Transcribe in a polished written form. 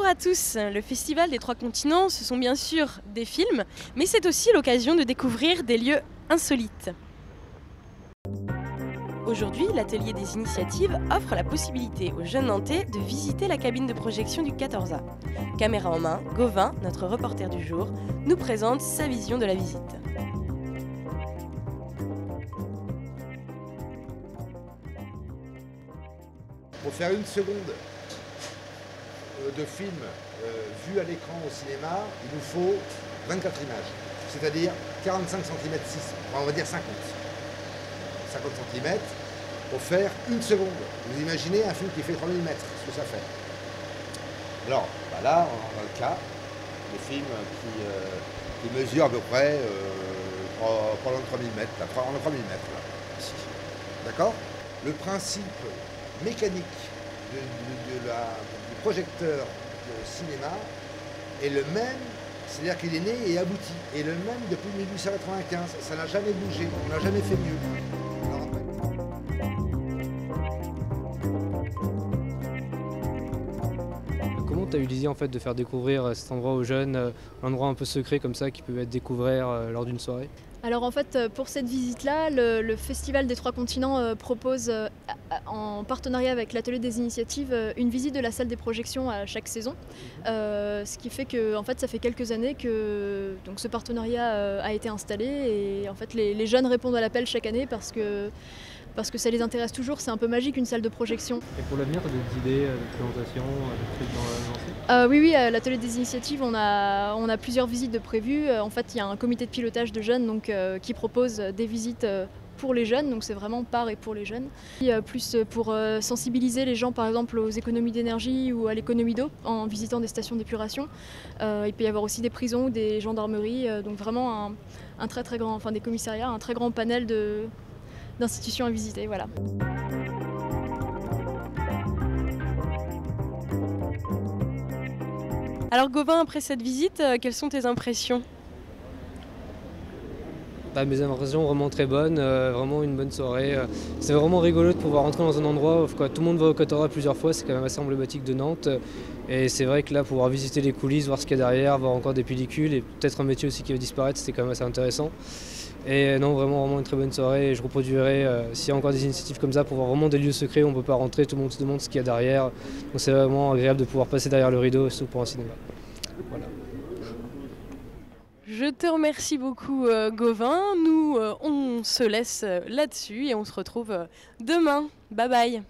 Bonjour à tous, le Festival des Trois Continents, ce sont bien sûr des films, mais c'est aussi l'occasion de découvrir des lieux insolites. Aujourd'hui, l'Atelier des Initiatives offre la possibilité aux jeunes Nantais de visiter la cabine de projection du 14A. Caméra en main, Gauvin, notre reporter du jour, nous présente sa vision de la visite. Pour faire une seconde de film vu à l'écran au cinéma, il nous faut 24 images, c'est-à-dire 45 cm 6, on va dire 50 cm pour faire une seconde. Vous imaginez un film qui fait 3 mm, ce que ça fait. Alors là, on a le cas, des films qui mesurent à peu près pas loin de 3 mm, là, 3 mm là, ici. D'accord? Le principe mécanique du projecteur de cinéma est le même, c'est-à-dire qu'il est né et abouti, et le même depuis 1895, ça n'a jamais bougé, on n'a jamais fait mieux. Comment tu as eu l'idée en fait de faire découvrir cet endroit aux jeunes, un endroit un peu secret comme ça qui peut être découvert lors d'une soirée? Alors en fait, pour cette visite-là, le Festival des Trois Continents propose, en partenariat avec l'Atelier des Initiatives, une visite de la salle des projections à chaque saison. Ce qui fait que en fait, ça fait quelques années que donc, ce partenariat a été installé et en fait, les jeunes répondent à l'appel chaque année parce que ça les intéresse toujours. C'est un peu magique une salle de projection. Et pour l'avenir, tu as d'autres idées de présentation, de trucs dans la lancée? Oui, à l'Atelier des Initiatives, on a plusieurs visites de prévues. En fait, il y a un comité de pilotage de jeunes donc, qui propose des visites pour les jeunes, donc c'est vraiment par et pour les jeunes. Et, plus pour sensibiliser les gens par exemple aux économies d'énergie ou à l'économie d'eau en visitant des stations d'épuration. Il peut y avoir aussi des prisons ou des gendarmeries, donc vraiment un très très grand, enfin des commissariats, un très grand panel d'institutions à visiter. Voilà. Alors Gauvin, après cette visite, quelles sont tes impressions ? Mes impressions vraiment très bonnes, vraiment une bonne soirée. C'est vraiment rigolo de pouvoir rentrer dans un endroit où tout le monde va au 14A plusieurs fois, c'est quand même assez emblématique de Nantes. Et c'est vrai que là, pouvoir visiter les coulisses, voir ce qu'il y a derrière, voir encore des pellicules et peut-être un métier aussi qui va disparaître, c'était quand même assez intéressant. Et non, vraiment une très bonne soirée et je reproduirai s'il y a encore des initiatives comme ça pour voir vraiment des lieux secrets où on ne peut pas rentrer, tout le monde se demande ce qu'il y a derrière. Donc c'est vraiment agréable de pouvoir passer derrière le rideau, surtout pour un cinéma. Voilà. Je te remercie beaucoup Gauvin, nous on se laisse là-dessus et on se retrouve demain. Bye bye.